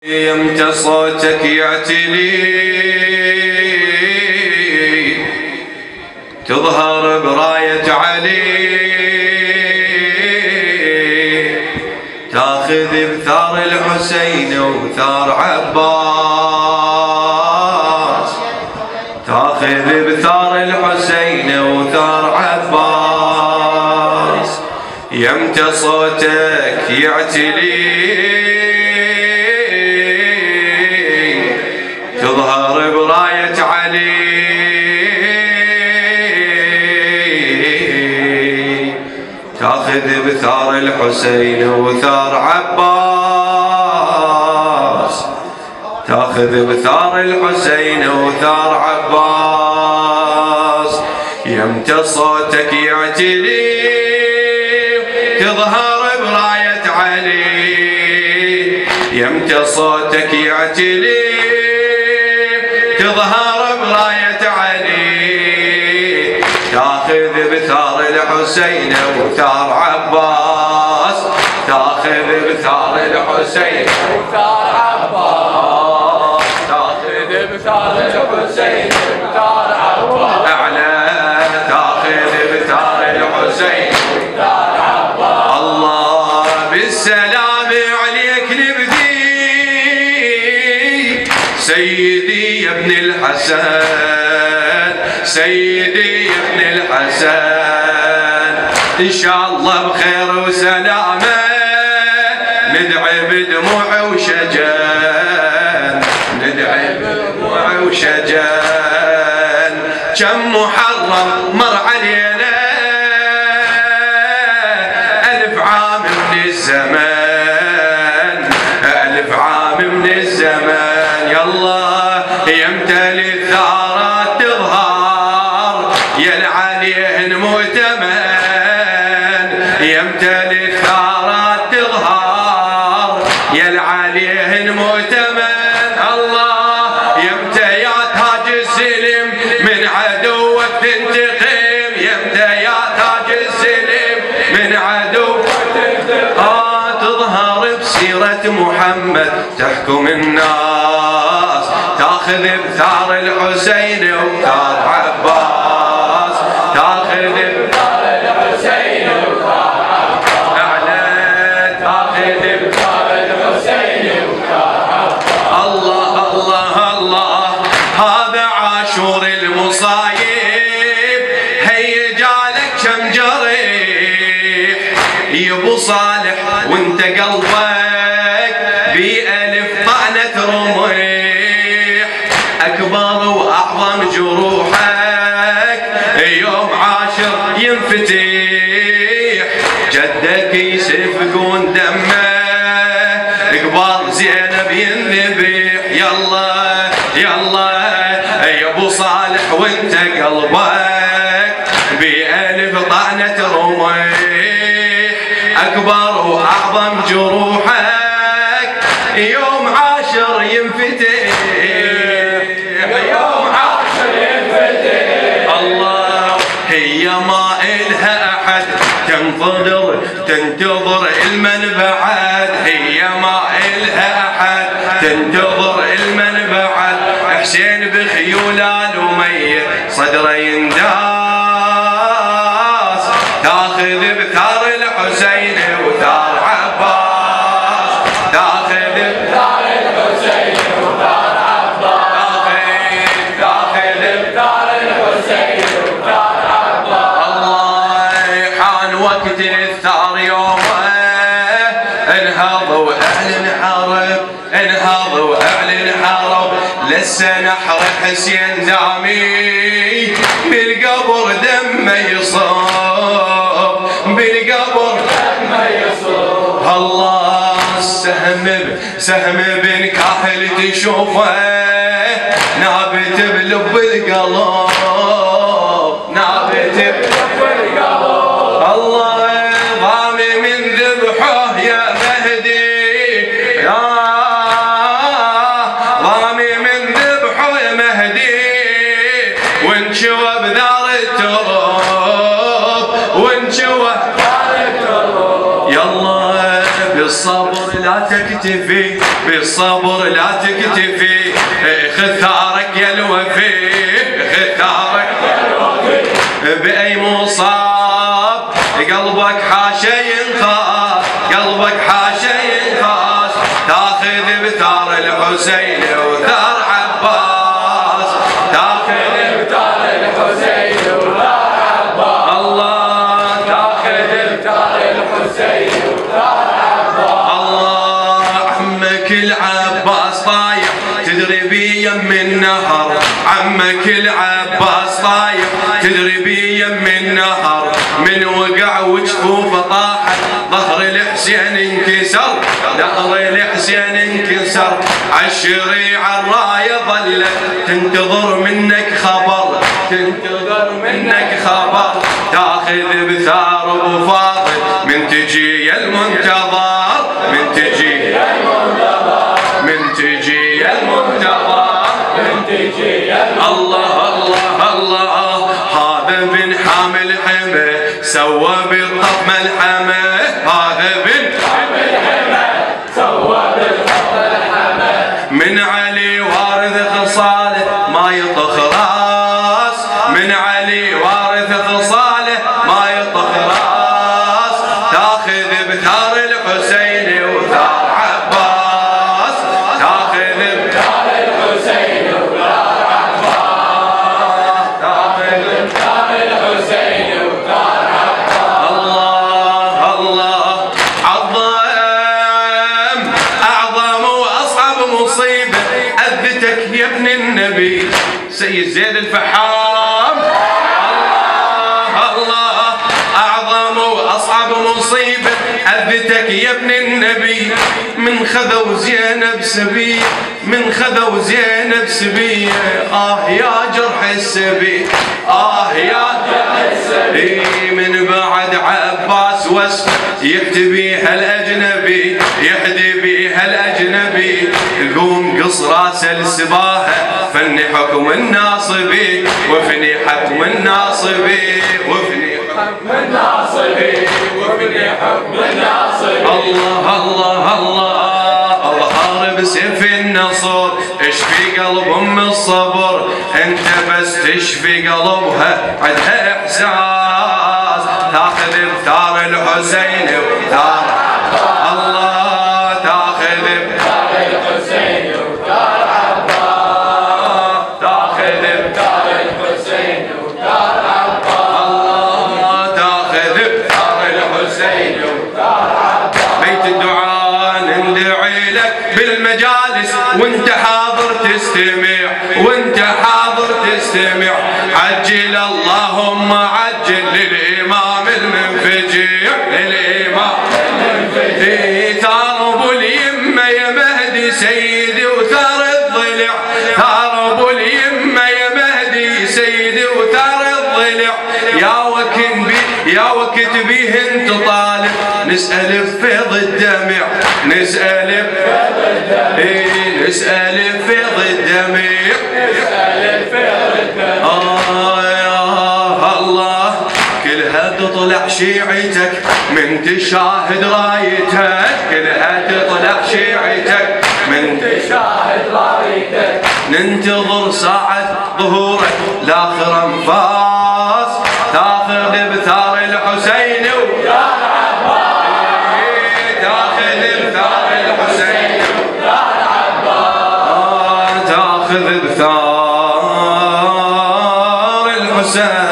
يمتى صوتك يعتلي تظهر براية علي تاخذ بثار الحسين وثار عباس تاخذ بثار الحسين وثار عباس يمتى صوتك يعتلي تظهر براية علي تاخذ بثار الحسين وثار عباس تاخذ بثار الحسين وثار عباس يمتى صوتك يعتلي تظهر براية علي يمتى صوتك يعتلي تظهر براية علي تاخذ بثار الحسين وثار عباس تاخذ بثار الحسين وثار عباس تاخذ بثار الحسين وثار عباس أعلى تاخذ بثار الحسين وثار عباس الله بالسلام عليك نبدي سيدي يا ابن الحسن سيدي يا ابن الحسن إن شاء الله بخير وسلامة ندعي بدموع وشجن ندعي بدموع وشجن كم محرم مر علينا 1000 عام من الزمان 1000 عام من الزمان يلا يمتى للثارات تظهر يا عليه مؤتمن يمتى للثارات تظهر يا عليه مؤتمن الله يمتى يا تاج السلم من عدوك تنتقم يمتى يا تاج السلم من عدوك تنتقم تظهر بسيرة محمد تحكم الناس تاخذ بثار الحسين وثار عباس تاخذ بثار الحسين وثار عباس أعلى تاخذ بثار الحسين وثار عباس الله الله الله هذا عاشور المصايب هي جالك كم جريح يبو صالح وانت قلبك ب1000 طعنة رميح أكبر وأعظم جروحك يوم عاشر ينفتح جدك يسفكون دمه قبال زينب ينذبح يلا يلا يا ابو صالح وانت قلبك ب1000 طعنة رميح أكبر وأعظم جروحك يوم عاشر ينفتح يوم عاشر ينفتح الله هي ما إلها أحد تنتظر المن بعد هي ما إلها أحد تنتظر المن بعد حسين بخيولان وميت صدره ينداس تاخذ بثار الحسين وثار عباس تاخذ بثار الحسين وثار عباس تاخذ بثار الحسين وثار عباس الله حان وقت الثار يومه انهضوا اهل الحرب انهضوا اهل الحرب لسه نحر حسين دامي بالقبر دمه يصاب بالقبر دمه يصاب الله سهم بن كاحل تشوفه نابت بلب القلب نابت بلب القلب الله ضامي من ذبحه يا مهدي يا ضامي من ذبحه يا مهدي وانشوى بذار التراب وانشوى بذار التراب يلا بالصبر لا تكتفي بالصبر لا تكتفي، خذ ثارك يا الوفي، خذ ثارك يا الوفي، بأي مصاب قلبك حاشا ينخاس، قلبك حاشا ينخاس، تاخذ بثار الحسين وثار عباس، تاخذ بثار الحسين وثار عباس، الله تاخذ بثار الحسين وثار عباس، الله عمك العباس طايح تدري بي يم النهر، عمك العباس طايح تدري بي يم النهر، من وقع وجفوفه طاحت ظهر الحسين انكسر، ظهر الحسين انكسر، عالشريعة الراية ظلت تنتظر منك خبر، تنتظر منك خبر، تاخذ بثار ابو فاضل من تجي يا المنتظر، من تجي يا المنتظر، من تجي يا المنتظر، من تجي يا الله الله الله، هذا بن حامل حمى سوى بالطف ملحمه، هذا بن حامل حمى سوى بالطف ملحمه، من علي وارث خصاله ما يطخ راس، من علي وارث خصاله ما يطخ راس، تاخذ بثار الحسين وثار عباس، تاخذ بثار الحسين وثار عباس، تاخذ بثار الحسين وثار عباس، الله الله، أعظم وأصعب مصيبة أذتك يا ابن النبي سيد زيد الفحام، الله الله، أعظم وأصعب مصيبة أذتك يا ابن النبي، من خذوا زينب سبي، من خذوا زينب سبي، يا جرح السبي، يا جرح السبي، من بعد عباس وصف يحدي بيها الأجنبي، يحدي بيها الأجنبي، قوم قص راس السباهة فني حكم الناصبي، وفني حكم الناصبي، وفني حكم الناصبي، وفني حكم الناصبي، الله الله الله، اظهر بسيف النصر اشفي قلب ام الصبر، انت بس تشفي قلبها عندها احساس، تاخذ بثار الحسين وثار الله، تاخذ بثار الحسين وثار عباس، تاخذ بثار الحسين وثار عباس، الله تاخذ بثار الحسين وثار عباس، بيت الدعاء ندعي لك بالمجالس وانت حاضر تستمع، وانت حاضر تستمع، عجل اللهم عجل للامام المنفجع، للامام المنفجع، ثار ابو اليمه يا مهدي سيدي وثار الضلع، ثار ابو اليمه يا مهدي سيدي وثار الضلع، يا وقت بيه انت طالب، نسأل بفيض الدمع، نسأل بفيض الدمع، نسأل بفيض الدمع، نسأل بفيض الدمع، يا الله، كلها تطلع شيعتك من تشاهد رايتك، كلها تطلع شيعتك من تشاهد رايتك، ننتظر ساعة ظهورك لاخر انفاس، تاخذ بثار الحسين وثار عباس، تاخذ بثار الحسين وثار عباس، تاخذ بثار الحسين